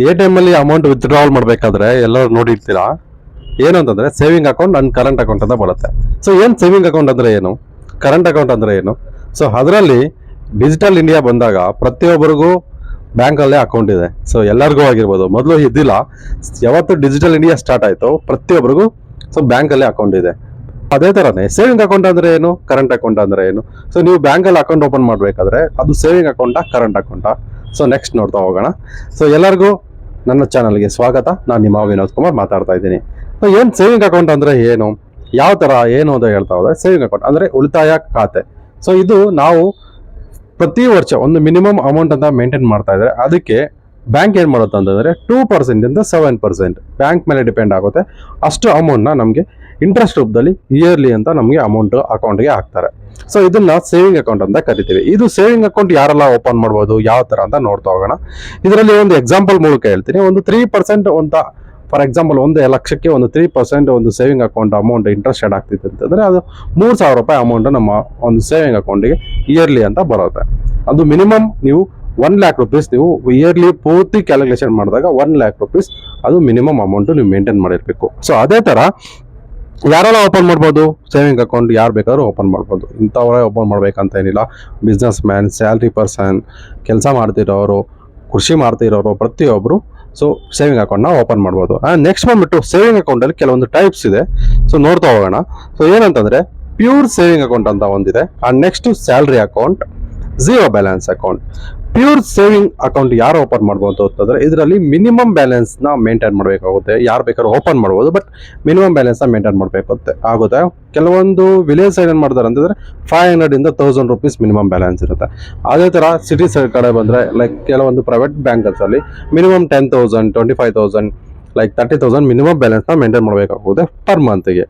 ATM ಅಲ್ಲಿ amount withdrawal ಮಾಡ್ಬೇಕಾದ್ರೆ ಎಲ್ಲರೂ ನೋಡಿರ್ತೀರಾ, ಏನು ಅಂತಂದ್ರೆ saving account and current account ಅಂತ ಬರುತ್ತೆ. ಸೊ ಏನ್ ಸೇವಿಂಗ್ ಅಕೌಂಟ್ ಅಂದ್ರೆ ಏನು, ಕರೆಂಟ್ ಅಕೌಂಟ್ ಅಂದ್ರೆ ಏನು? ಸೊ ಅದರಲ್ಲಿ ಡಿಜಿಟಲ್ ಇಂಡಿಯಾ ಬಂದಾಗ ಪ್ರತಿಯೊಬ್ಬರಿಗೂ ಬ್ಯಾಂಕ್ ಅಲ್ಲೇ ಅಕೌಂಟ್ ಇದೆ. ಸೊ ಎಲ್ಲರಿಗೂ ಆಗಿರ್ಬೋದು, ಮೊದಲು ಇದ್ದಿಲ್ಲ. ಯಾವತ್ತು ಡಿಜಿಟಲ್ ಇಂಡಿಯಾ ಸ್ಟಾರ್ಟ್ ಆಯ್ತು ಪ್ರತಿಯೊಬ್ಬರಿಗೂ ಸೊ ಬ್ಯಾಂಕ್ ಅಲ್ಲೇ ಅಕೌಂಟ್ ಇದೆ. ಅದೇ ತರನೇ ಸೇವಿಂಗ್ ಅಕೌಂಟ್ ಅಂದ್ರೆ ಏನು, ಕರೆಂಟ್ ಅಕೌಂಟ್ ಅಂದ್ರೆ ಏನು? ಸೊ ನೀವು ಬ್ಯಾಂಕ್ ಅಲ್ಲಿ ಅಕೌಂಟ್ ಓಪನ್ ಮಾಡ್ಬೇಕಾದ್ರೆ ಅದು saving account, current account? So next ನೋಡ್ತಾ ಹೋಗೋಣ. ಸೊ ಎಲ್ಲರಿಗೂ ನನ್ನ ಚಾನಲ್ಗೆ ಸ್ವಾಗತ. ನಾನು ನಿಮ್ಮ ವಿನೋದ್ ಕುಮಾರ್ ಮಾತಾಡ್ತಾ ಇದ್ದೀನಿ. ಸೊ ಏನ್ ಸೇವಿಂಗ್ ಅಕೌಂಟ್ ಅಂದ್ರೆ ಏನು, ಯಾವ ತರ ಏನು ಅಂತ ಹೇಳ್ತಾ ಹೋದ್ರೆ, ಸೇವಿಂಗ್ ಅಕೌಂಟ್ ಅಂದ್ರೆ ಉಳಿತಾಯ ಖಾತೆ. ಸೊ ಇದು ನಾವು ಪ್ರತಿ ವರ್ಷ ಒಂದು ಮಿನಿಮಮ್ ಅಮೌಂಟ್ ಅಂತ ಮೇಂಟೈನ್ ಮಾಡ್ತಾ ಇದ್ರೆ ಅದಕ್ಕೆ ಬ್ಯಾಂಕ್ ಏನ್ ಮಾಡುತ್ತೆ ಅಂತಂದ್ರೆ 2% ಇಂದ 7% ಬ್ಯಾಂಕ್ ಮೇಲೆ ಡಿಪೆಂಡ್ ಆಗುತ್ತೆ. ಅಷ್ಟು ಅಮೌಂಟ್ ನ ನಮಗೆ ಇಂಟ್ರೆಸ್ಟ್ ರೂಪದಲ್ಲಿ ಇಯರ್ಲಿ ಅಂತ ನಮಗೆ ಅಮೌಂಟ್ ಅಕೌಂಟ್ಗೆ ಹಾಕ್ತಾರೆ. ಸೊ ಇದನ್ನ ಸೇವಿಂಗ್ ಅಕೌಂಟ್ ಅಂತ ಕರಿತೀವಿ. ಇದು ಸೇವಿಂಗ್ ಅಕೌಂಟ್ ಯಾರೆಲ್ಲ ಓಪನ್ ಮಾಡ್ಬೋದು, ಯಾವ ತರ ಅಂತ ನೋಡ್ತಾ ಹೋಗೋಣ. ಇದರಲ್ಲಿ ಒಂದು ಎಕ್ಸಾಂಪಲ್ ಮೂಲಕ ಹೇಳ್ತೀನಿ. ಒಂದು 3% ಅಂತ, ಫಾರ್ ಎಕ್ಸಾಂಪಲ್ 1,00,000ಕ್ಕೆ ಒಂದು 3% ಒಂದು saving account amount interest add ಆಗ್ತಿತ್ತು ಅಂತಂದ್ರೆ ಅದು 3,000 ರೂಪಾಯಿ ಅಮೌಂಟ್ ನಮ್ಮ ಒಂದು ಸೇವಿಂಗ್ ಅಕೌಂಟ್ಗೆ ಇಯರ್ಲಿ ಅಂತ ಬರುತ್ತೆ. ಅದು ಮಿನಿಮಮ್ ನೀವು 1,00,000 ರೂಪೀಸ್ ನೀವು ಇಯರ್ಲಿ ಪೂರ್ತಿ ಕ್ಯಾಲ್ಕುಲೇಷನ್ ಮಾಡಿದಾಗ 1,00,000 ರೂಪೀಸ್ ಅದು ಮಿನಿಮಮ್ ಅಮೌಂಟ್ ನೀವು ಮೇಂಟೈನ್ ಮಾಡಿರ್ಬೇಕು. ಸೊ ಅದೇ ತರ ಯಾರೆಲ್ಲ ಓಪನ್ ಮಾಡ್ಬೋದು ಸೇವಿಂಗ್ ಅಕೌಂಟ್, ಯಾರು ಬೇಕಾದ್ರೂ ಓಪನ್ ಮಾಡ್ಬೋದು. ಇಂಥವರೇ ಓಪನ್ ಮಾಡ್ಬೇಕಂತ ಏನಿಲ್ಲ. ಬಿಸ್ನೆಸ್ ಮ್ಯಾನ್, ಸ್ಯಾಲ್ರಿ ಪರ್ಸನ್, ಕೆಲಸ ಮಾಡ್ತಿರೋರು, ಕೃಷಿ ಮಾಡ್ತಿರೋರು, ಪ್ರತಿಯೊಬ್ಬರು ಸೊ ಸೇವಿಂಗ್ ಅಕೌಂಟ್ನ ಓಪನ್ ಮಾಡ್ಬೋದು. ನೆಕ್ಸ್ಟ್ ಬಂದ್ಬಿಟ್ಟು ಸೇವಿಂಗ್ ಅಕೌಂಟಲ್ಲಿ ಕೆಲವೊಂದು ಟೈಪ್ಸ್ ಇದೆ. ಸೊ ನೋಡ್ತಾ ಹೋಗೋಣ. ಸೊ ಏನಂತಂದ್ರೆ ಪ್ಯೂರ್ ಸೇವಿಂಗ್ ಅಕೌಂಟ್ ಅಂತ ಒಂದಿದೆ. Next salary account, zero balance account. Pure saving account ಯಾರು ಓಪನ್ ಮಾಡ್ಬೋದು ಅಂತಂದ್ರೆ ಇದರಲ್ಲಿ ಮಿನಿಮಮ್ ಬ್ಯಾಲೆನ್ಸ್ ನ ಮೇಂಟೈನ್ ಮಾಡಬೇಕಾಗುತ್ತೆ. ಯಾರು ಬೇಕಾದ್ರೂ ಓಪನ್ ಮಾಡ್ಬೋದು, ಬಟ್ ಮಿನಿಮಮ್ ಬ್ಯಾಲೆನ್ಸ್ ನ ಮೇಂಟೈನ್ ಆಗುತ್ತೆ. ಕೆಲವೊಂದು ವಿಲೇಜ್ ಸೈಡ್ ಏನ್ ಮಾಡ್ತಾರೆ ಅಂತಂದ್ರೆ 500 ಇಂದ 1,000 ರೂಪೀಸ್ ಮಿನಿಮಮ್ ಬ್ಯಾಲೆನ್ಸ್ ಇರುತ್ತೆ. ಅದೇ ತರ ಸಿಟಿ ಸೈಡ್ ಕಡೆ ಬಂದ್ರೆ ಲೈಕ್ ಕೆಲವೊಂದು ಪ್ರೈವೇಟ್ ಬ್ಯಾಂಕ್ಸ್ ಅಲ್ಲಿ ಮಿನಿಮಮ್ 10,000, 25,000, ಲೈಕ್ 30,000 ಮಿನಿಮಮ್ ಬ್ಯಾಲೆನ್ಸ್ ನ ಮೇಂಟೈನ್ ಮಾಡಬೇಕಾಗುತ್ತೆ ಪರ್ ಮಂತ್ಗೆ.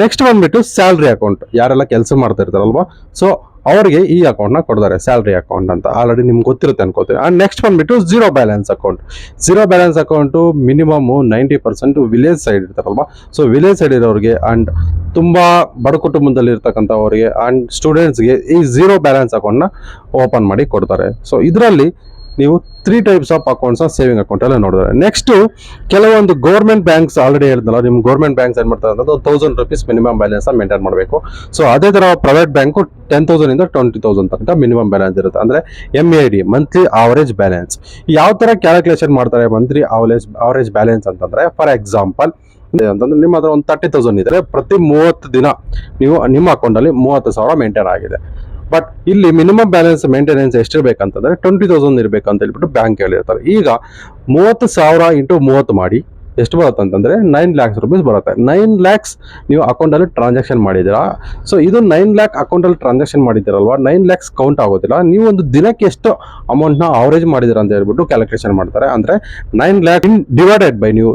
ನೆಕ್ಸ್ಟ್ ಬಂದ್ಬಿಟ್ಟು ಸ್ಯಾಲ್ರಿ ಅಕೌಂಟ್. ಯಾರೆಲ್ಲ ಕೆಲಸ ಮಾಡ್ತಾ ಇರ್ತಾರಲ್ವಾ, ಸೊ ಅವರಿಗೆ ಈ ಅಕೌಂಟ್ ನ ಕೊಡ್ತಾರೆ, ಸ್ಯಾಲ್ರಿ ಅಕೌಂಟ್ ಅಂತ. ಆಲ್ರೆಡಿ ನಿಮ್ಗೆ ಗೊತ್ತಿರುತ್ತೆ ಅನ್ಕೋತೀನಿ. ನೆಕ್ಸ್ಟ್ ಬಂದ್ಬಿಟ್ಟು zero balance account. Zero balance account minimum 90% village side ಇರ್ತಾರಲ್ವಾ, ಸೊ ವಿಲೇಜ್ ಸೈಡ್ ಇರೋರಿಗೆ ಅಂಡ್ ತುಂಬಾ ಬಡ ಕುಟುಂಬದಲ್ಲಿ ಇರ್ತಕ್ಕಂಥವ್ರಿಗೆ ಅಂಡ್ ಸ್ಟೂಡೆಂಟ್ಸ್ಗೆ ಈ ಝೀರೋ ಬ್ಯಾಲೆನ್ಸ್ ಅಕೌಂಟ್ ನ ಓಪನ್ ಮಾಡಿ ಕೊಡ್ತಾರೆ. ಸೊ ಇದರಲ್ಲಿ ನೀವು 3 types of accounts saving account ಎಲ್ಲ ನೋಡಿದ್ರೆ, ನೆಕ್ಸ್ಟ್ ಕೆಲವೊಂದು ಗೌರ್ಮೆಂಟ್ ಬ್ಯಾಂಕ್ಸ್ ಆಲ್ರೆಡಿ ಹೇಳಿದ್ನಲ್ಲ, ನಿಮ್ ಗೌರ್ಮೆಂಟ್ ಬ್ಯಾಂಕ್ಸ್ ಏನ್ ಮಾಡ್ತಾರೆ ಅಂದ್ರೆ 1,000 ರೂಪೀಸ್ ಮಿನಿಮಮ್ ಬ್ಯಾಲೆನ್ಸ್ ಮೇಂಟೈನ್ ಮಾಡಬೇಕು. ಸೊ ಅದೇ ತರ ಪ್ರೈವೇಟ್ ಬ್ಯಾಂಕ್ 10,000 ಇಂದ 20,000 ತನಕ ಮಿನಿಮಮ್ ಬ್ಯಾಲೆನ್ಸ್ ಇರುತ್ತೆ. ಅಂದ್ರೆ MAD, ಮಂತ್ಲಿ ಆವರೇಜ್ ಬ್ಯಾಲೆನ್ಸ್. ಯಾವ ತರ ಕ್ಯಾಲ್ಕುಲೇಷನ್ ಮಾಡ್ತಾರೆ ಮಂತ್ಲಿ ಆವರೇಜ್ ಬ್ಯಾಲೆನ್ಸ್ ಅಂತಂದ್ರೆ, ಫಾರ್ ಎಕ್ಸಾಂಪಲ್ ಅಂತಂದ್ರೆ ನಿಮ್ಮ ಹತ್ರ ಒಂದು 30,000 ಇದ್ರೆ ಪ್ರತಿ 30 ದಿನ ನೀವು ನಿಮ್ಮ ಅಕೌಂಟ್ ಅಲ್ಲಿ 30,000 ಮೇಂಟೈನ್ ಆಗಿದೆ. ಬಟ್ ಇಲ್ಲಿ ಮಿನಿಮಮ್ ಬ್ಯಾಲೆನ್ಸ್ ಮೇಂಟೆನೆನ್ಸ್ ಎಷ್ಟಿರ್ಬೇಕಂತಂದ್ರೆ 20,000 ಇರ್ಬೇಕಂತ ಹೇಳ್ಬಿಟ್ಟು ಬ್ಯಾಂಕ್ ಹೇಳಿರ್ತಾರೆ. ಈಗ 30,000 ಇಂಟು 30 ಮಾಡಿ ಎಷ್ಟು ಬರುತ್ತೆ ಅಂತಂದ್ರೆ 9 lakhs ರೂಪೀಸ್ ಬರುತ್ತೆ. 9 lakhs ನೀವು ಅಕೌಂಟ್ ಅಲ್ಲಿ ಟ್ರಾನ್ಸಾಕ್ಷನ್ ಮಾಡಿದಿರಾ. ಸೊ ಇದು 9 lakh ಅಕೌಂಟ್ ಅಲ್ಲಿ ಟ್ರಾನ್ಸಾಕ್ಷನ್ ಮಾಡಿದಿರಲ್ವಾ, 9 lakhs ಕೌಂಟ್ ಆಗೋದಿಲ್ಲ. ನೀವು ಒಂದು ದಿನಕ್ಕೆ ಎಷ್ಟು ಅಮೌಂಟ್ ನ ಅವರೇಜ್ ಮಾಡಿದಿರಾ ಅಂತ ಹೇಳ್ಬಿಟ್ಟು ಕ್ಯಾಲ್ಕುಲೇಷನ್ ಮಾಡ್ತಾರೆ. ಅಂದ್ರೆ 9 lakh ಡಿವೈಡೆಡ್ ಬೈ ನೀವು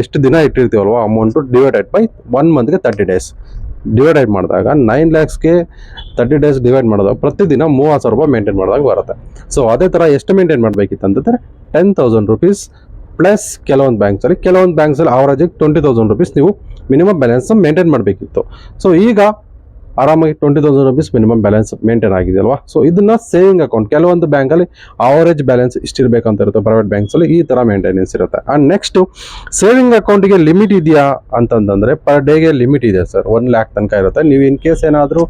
ಎಷ್ಟು ದಿನ ಇಟ್ಟಿರ್ತೀವಲ್ವಾ ಅಮೌಂಟ್ ಡಿವೈಡೆಡ್ ಬೈ 1 ಮಂತ್ಗೆ 30 days ಡಿವೈಡ್ ಮಾಡಿದಾಗ 9 lakhsಗೆ 30 days ಡಿವೈಡ್ ಮಾಡಿದಾಗ ಪ್ರತಿದಿನ 30,000 ರೂಪಾಯಿ ಮೇಂಟೈನ್ ಮಾಡಿದಾಗ ಬರುತ್ತೆ. ಸೊ ಅದೇ ತರ ಎಷ್ಟು ಮೇಂಟೈನ್ ಮಾಡಬೇಕಿತ್ತು ಅಂತಂದ್ರೆ 10,000 ರೂಪೀಸ್ ಪ್ಲಸ್ ಕೆಲವೊಂದು ಬ್ಯಾಂಕ್ಸ್ ಅಲ್ಲಿ ಅವರೇಜ್ 20,000 ರೂಪೀಸ್ ನೀವು ಮಿನಿಮಮ್ ಬ್ಯಾಲೆನ್ಸ್ ಮೇಂಟೈನ್ ಮಾಡಬೇಕಿತ್ತು. ಸೊ ಈಗ ಆರಾಮಾಗಿ 20,000 ರೂಪೀಸ್ ಮಿನಿಮಮ್ ಬ್ಯಾಲೆನ್ಸ್ ಮೇಂಟೈನ್ ಆಗಿದೆ ಅಲ್ವಾ. ಸೊ ಇದನ್ನ ಸೇವಿಂಗ್ ಅಕೌಂಟ್, ಕೆಲವೊಂದು ಬ್ಯಾಂಕ್ ಅಲ್ಲಿ ಅವರೇಜ್ ಬ್ಯಾಲೆನ್ಸ್ ಇಷ್ಟಿರ್ಬೇಕಂತ ಇರುತ್ತೆ, ಪ್ರೈವೇಟ್ ಬ್ಯಾಂಕ್ಸ್ ಅಲ್ಲಿ ಈ ತರ ಮೇಂಟೆನೆನ್ಸ್ ಇರುತ್ತೆ. ಅಂಡ್ ನೆಕ್ಸ್ಟ್ ಸೇವಿಂಗ್ ಅಕೌಂಟ್ಗೆ ಲಿಮಿಟ್ ಇದೆಯಾ ಅಂತಂದ್ರೆ ಪರ್ ಡೇಗೆ ಲಿಮಿಟ್ ಇದೆ ಸರ್, 1 lakh ತನಕ ಇರುತ್ತೆ. ನೀವು ಇನ್ ಕೇಸ್ ಏನಾದ್ರು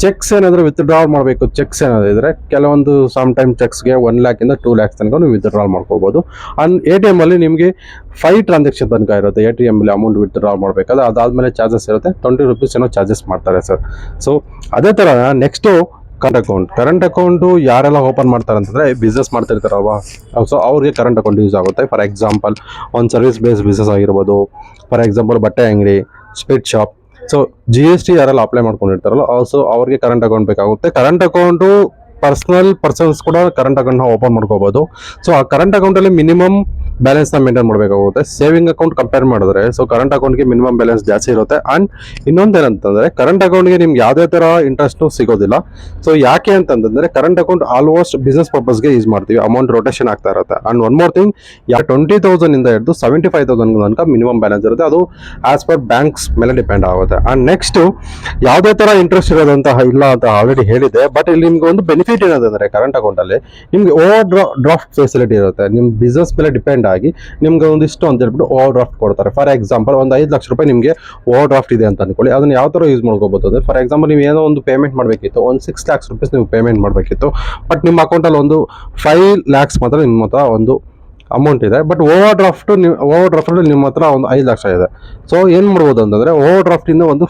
ಚೆಕ್ಸ್ ಏನಾದ್ರು ವಿತ್ಡ್ರಾಲ್ ಮಾಡಬೇಕು, ಚೆಕ್ಸ್ ಏನಾದ್ರು ಇದ್ರೆ ಕೆಲವೊಂದು ಸಮ್ ಟೈಮ್ ಚೆಕ್ಸ್ಗೆ 1 lakh ಇಂದ 2 lakhs ತನಕ ನೀವು ವಿತ್ಡ್ರಾಲ್ ಮಾಡ್ಕೋಬಹುದು. ಅಂಡ್ ATM ಅಲ್ಲಿ ನಿಮಗೆ 5 ಟ್ರಾನ್ಸಾಕ್ಷನ್ ತನಕ ಇರುತ್ತೆ. ATM ಅಲ್ಲಿ ಅಮೌಂಟ್ ವಿತ್ಡ್ರಾಲ್ ಮಾಡಬೇಕಾದ್ರೆ ಅದಾದ್ಮೇಲೆ ಚಾರ್ಜಸ್ ಇರುತ್ತೆ, 20 ರೂಪೀಸ್ ಏನೋ ಚಾರ್ಜಸ್ ಮಾಡ್ತಾರೆ ಸರ್. ಸೊ ಅದೇ ತರ ನೆಕ್ಸ್ಟ್ ಕರೆಂಟ್ ಅಕೌಂಟ್ ಯಾರೆಲ್ಲ ಓಪನ್ ಮಾಡ್ತಾರೆ ಅಂತಂದ್ರೆ ಬಿಸ್ನೆಸ್ ಮಾಡ್ತಿರ್ತಾರಲ್ವಾ, ಸೊ ಅವ್ರಿಗೆ ಕರೆಂಟ್ ಅಕೌಂಟ್ ಯೂಸ್ ಆಗುತ್ತೆ. ಫಾರ್ ಎಕ್ಸಾಂಪಲ್ ಒಂದು ಸರ್ವಿಸ್ ಬೇಸ್ ಬಿಸ್ನೆಸ್ ಆಗಿರ್ಬೋದು, ಫಾರ್ ಎಕ್ಸಾಂಪಲ್ ಬಟ್ಟೆ ಅಂಗಡಿ, ಸ್ಪೀಡ್ ಶಾಪ್. ಸೊ GST ಯಾರೆಲ್ಲ ಅಪ್ಲೈ ಮಾಡ್ಕೊಂಡಿರ್ತಾರಲ್ಲ ಸೊ ಅವ್ರಿಗೆ ಕರೆಂಟ್ ಅಕೌಂಟ್ ಬೇಕಾಗುತ್ತೆ. ಕರೆಂಟ್ ಅಕೌಂಟು ಪರ್ಸನ್ಸ್ ಕೂಡ ಕರೆಂಟ್ ಅಕೌಂಟ್ ನ ಓಪನ್ ಮಾಡ್ಕೋಬಹುದು. ಸೊ ಆ ಕರೆಂಟ್ ಅಕೌಂಟ್ ಅಲ್ಲಿ ಮಿನಿಮಮ್ ಬ್ಯಾಲೆನ್ಸ್ ನ ಮೇಂಟೈನ್ ಮಾಡಬೇಕಾಗುತ್ತೆ. ಸೇವಿಂಗ್ ಅಕೌಂಟ್ ಕಂಪೇರ್ ಮಾಡಿದ್ರೆ ಸೊ ಕರೆಂಟ್ ಅಕೌಂಟ್ಗೆ ಮಿನಿಮಮ್ ಬ್ಯಾಲೆನ್ಸ್ ಜಾಸ್ತಿ ಇರುತ್ತೆ. ಅಂಡ್ ಇನ್ನೊಂದೇನಂತಂದ್ರೆ ಕರೆಂಟ್ ಅಕೌಂಟ್ಗೆ ನಿಮ್ಗೆ ಯಾವುದೇ ತರ ಇಂಟ್ರೆಸ್ಟ್ ಸಿಗೋದಿಲ್ಲ. ಸೊ ಯಾಕೆ ಅಂತಂದ್ರೆ ಕರೆಂಟ್ ಅಕೌಂಟ್ ಆಲ್ಮೋಸ್ಟ್ ಬಿಸ್ನೆಸ್ ಪರ್ಪಸ್ಗೆ ಯೂಸ್ ಮಾಡ್ತೀವಿ, ಅಮೌಂಟ್ ರೊಟೇಷನ್ ಆಗ್ತಾ ಇರುತ್ತೆ. ಅಂಡ್ ಒನ್ ಮೋರ್ ಥಿಂಗ್, 20,000 ಇಂದ ಹಿಡಿದು 75,000 ತನಕ ಮಿನಿಮಮ್ ಬ್ಯಾಲೆನ್ಸ್ ಇರುತ್ತೆ. ಅದು ಆಸ್ ಪರ್ ಬ್ಯಾಂಕ್ಸ್ ಮೇಲೆ ಡಿಪೆಂಡ್ ಆಗುತ್ತೆ. ಅಂಡ್ ನೆಕ್ಸ್ಟ್ ಯಾವುದೇ ತರ ಇಂಟ್ರೆಸ್ಟ್ ಇರೋದಂತ ಇಲ್ಲ ಅಂತ ಆಲ್ರೆಡಿ ಹೇಳಿದೆ. ಬಟ್ ಇಲ್ಲಿ ನಿಮ್ಗೆ ಒಂದು ಬೆನಿಫಿಟ್ ಏನಂತಂದ್ರೆ ಕರೆಂಟ್ ಅಕೌಂಟ್ ಅಲ್ಲಿ ನಿಮ್ಗೆ ಓವರ್ ಡ್ರಾಫ್ಟ್ ಫೆಸಿಲಿಟಿ ಇರುತ್ತೆ. ನಿಮ್ ಬಿಸ್ನೆಸ್ ಮೇಲೆ ಡಿಪೆಂಡ್ ಡಿಪೆಂಡ್ ಆಗಿ ನಿಮ್ಗೆ ಒಂದಿಷ್ಟು ಅಂತ ಹೇಳ್ಬಿಟ್ಟು ಓವರ್ ಡ್ರಾಫ್ಟ್ ಕೊಡ್ತಾರೆ. ಫಾರ್ ಎಕ್ಸಾಂಪಲ್ ಒಂದು 5 ಲಕ್ಷ ರೂಪಾಯಿ ನಿಮಗೆ ಓವರ್ ಡ್ರಾಫ್ಟ್ ಇದೆ ಅಂತ ಅನ್ಕೊಳ್ಳಿ. ಅದನ್ನ ಯಾವ ಥರ ಯೂಸ್ ಮಾಡ್ಕೋಬಹುದು ಅಂದರೆ, ಫಾರ್ ಎಕ್ಸಾಂಪಲ್ ನೀವು ಏನೋ ಒಂದು ಪೇಮೆಂಟ್ ಮಾಡಬೇಕಿತ್ತು, ಒಂದು 6 lakhs rupees ನೀವು ಪೇಮೆಂಟ್ ಮಾಡಬೇಕಿತ್ತು. ಬಟ್ ನಿಮ್ಮ ಅಕೌಂಟಲ್ಲಿ ಒಂದು 5 lakhs ಮಾತ್ರ ನಿಮ್ಮ ಹತ್ರ ಒಂದು ಅಮೌಂಟ್ ಇದೆ. ಬಟ್ ಓವರ್ ಡ್ರಾಫ್ಟ್ ನಿಮ್ಮ ಹತ್ರ ಒಂದು 5 ಲಕ್ಷ ಇದೆ. ಸೊ ಏನು ಮಾಡ್ಬೋದು ಅಂತಂದರೆ, ಓವರ್ ಡ್ರಾಫ್ಟಿಂದ ಒಂದು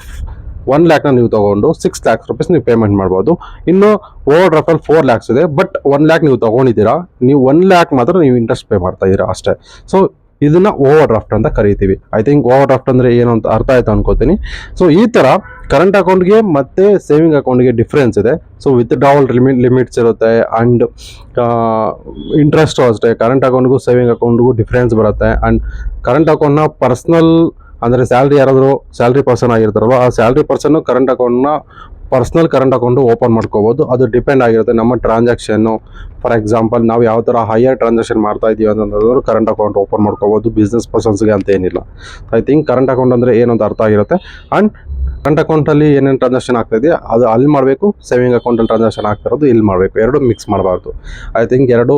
1 lakh ನೀವು ತಗೊಂಡು 6 lakhs rupees ನೀವು ಪೇಮೆಂಟ್ ಮಾಡ್ಬೋದು. ಇನ್ನು ಓವರ್ ಡ್ರಾಫ್ಟಲ್ಲಿ 4 lakhs ಇದೆ, ಬಟ್ 1 lakh ನೀವು ತಗೊಂಡಿದ್ದೀರಾ, ನೀವು 1 lakh ಮಾತ್ರ ನೀವು ಇಂಟ್ರೆಸ್ಟ್ ಪೇ ಮಾಡ್ತಾ ಇದ್ದೀರಾ ಅಷ್ಟೇ. ಸೊ ಇದನ್ನ ಓವರ್ ಡ್ರಾಫ್ಟ್ ಅಂತ ಕರಿತೀವಿ. ಐ ಥಿಂಕ್ ಓವರ್ ಡ್ರಾಫ್ಟ್ ಅಂದರೆ ಏನು ಅಂತ ಅರ್ಥ ಆಯ್ತು ಅನ್ಕೋತೀನಿ. ಸೊ ಈ ಥರ ಕರೆಂಟ್ ಅಕೌಂಟ್ಗೆ ಮತ್ತು ಸೇವಿಂಗ್ ಅಕೌಂಟ್ಗೆ ಡಿಫ್ರೆನ್ಸ್ ಇದೆ. ಸೊ ವಿತ್ಡ್ರಾವಲ್ ಲಿಮಿಟ್ಸ್ ಇರುತ್ತೆ, ಆ್ಯಂಡ್ ಇಂಟ್ರೆಸ್ಟು ಅಷ್ಟೇ. ಕರೆಂಟ್ ಅಕೌಂಟ್ಗೂ ಸೇವಿಂಗ್ ಅಕೌಂಟ್ಗೂ ಡಿಫ್ರೆನ್ಸ್ ಬರುತ್ತೆ. ಆ್ಯಂಡ್ ಕರೆಂಟ್ ಅಕೌಂಟ್ನ ಪರ್ಸ್ನಲ್ ಅಂದರೆ ಸ್ಯಾಲ್ರಿ ಪರ್ಸನ್ ಆಗಿರ್ತಾರಲ್ಲ, ಆ ಸ್ಯಾಲ್ರಿ ಪರ್ಸನ್ನು ಕರೆಂಟ್ ಅಕೌಂಟ್ನ ಪರ್ಸ್ನಲ್ ಕರೆಂಟ್ ಅಕೌಂಟು ಓಪನ್ ಮಾಡ್ಕೋಬೋದು. ಅದು ಡಿಪೆಂಡ್ ಆಗಿರುತ್ತೆ ನಮ್ಮ ಟ್ರಾನ್ಸಾಕ್ಷನ್ನು. ಫಾರ್ ಎಕ್ಸಾಂಪಲ್ ನಾವು ಯಾವ ಥರ ಹೈಯರ್ ಟ್ರಾನ್ಸಾಕ್ಷನ್ ಮಾಡ್ತಾ ಇದ್ದೀವಿ ಅಂತಂದ್ರೆ ಕರೆಂಟ್ ಅಕೌಂಟ್ ಓಪನ್ ಮಾಡ್ಕೋಬೋದು. ಬಿಸ್ನೆಸ್ ಪರ್ಸನ್ಸ್ಗೆ ಅಂತ ಏನಿಲ್ಲ. ಐ ಥಿಂಕ್ ಕರೆಂಟ್ ಅಕೌಂಟ್ ಅಂದರೆ ಏನು ಅಂತ ಅರ್ಥ ಆಗಿರುತ್ತೆ. ಆ್ಯಂಡ್ ಕರೆಂಟ್ ಅಕೌಂಟಲ್ಲಿ ಏನೇನು ಟ್ರಾನ್ಸಾಕ್ಷನ್ ಆಗ್ತಾಯಿದೆ ಅದು ಅಲ್ಲಿ ಮಾಡಬೇಕು, ಸೇವಿಂಗ್ ಅಕೌಂಟಲ್ಲಿ ಟ್ರಾನ್ಸಾಕ್ಷನ್ ಆಗ್ತಿರೋದು ಇಲ್ಲಿ ಮಾಡಬೇಕು. ಎರಡು ಮಿಕ್ಸ್ ಮಾಡಬಾರ್ದು. ಐ ಥಿಂಕ್ ಎರಡು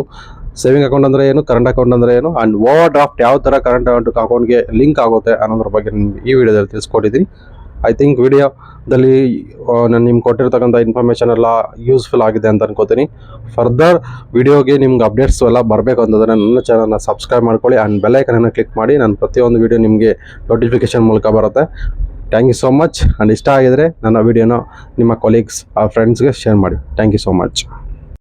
ಸೇವಿಂಗ್ ಅಕೌಂಟ್ ಅಂದರೆ ಏನು, ಕರೆಂಟ್ ಅಕೌಂಟ್ ಅಂದರೆ ಏನು, ಆ್ಯಂಡ್ ಓವರ್ ಡ್ರಾಫ್ಟ್ ಯಾವ ಥರ ಕರೆಂಟ್ ಅಕೌಂಟ್ಗೆ ಲಿಂಕ್ ಆಗುತ್ತೆ ಅನ್ನೋದ್ರ ಬಗ್ಗೆ ನಿಮ್ಗೆ ಈ ವಿಡಿಯೋದಲ್ಲಿ ತಿಳಿಸ್ಕೊಟ್ಟಿದ್ದೀನಿ. ಐ ಥಿಂಕ್ ವಿಡಿಯೋದಲ್ಲಿ ನಾನು ನಿಮ್ಗೆ ಕೊಟ್ಟಿರ್ತಕ್ಕಂಥ ಇನ್ಫಾರ್ಮೇಷನ್ ಎಲ್ಲ ಯೂಸ್ಫುಲ್ ಆಗಿದೆ ಅಂತ ಅನ್ಕೋತೀನಿ. ಫರ್ದರ್ ವಿಡಿಯೋಗೆ ನಿಮ್ಗೆ ಅಪ್ಡೇಟ್ಸ್ ಎಲ್ಲ ಬರಬೇಕು ಅಂತಂದರೆ ನನ್ನ ಚಾನಲ್ನ ಸಬ್ಸ್ಕ್ರೈಬ್ ಮಾಡ್ಕೊಳ್ಳಿ, ಆ್ಯಂಡ್ ಬೆಲ್ ಐಕನನ್ನು ಕ್ಲಿಕ್ ಮಾಡಿ. ನಾನು ಪ್ರತಿಯೊಂದು ವಿಡಿಯೋ ನಿಮಗೆ ನೋಟಿಫಿಕೇಷನ್ ಮೂಲಕ ಬರುತ್ತೆ. Thank you so much. And ಇಷ್ಟ ಆಗಿದರೆ ನನ್ನ ವಿಡಿಯೋನ ನಿಮ್ಮ ಕೊಲೀಗ್ಸ್ ಫ್ರೆಂಡ್ಸ್ಗೆ ಶೇರ್ ಮಾಡಿ. Thank you so much.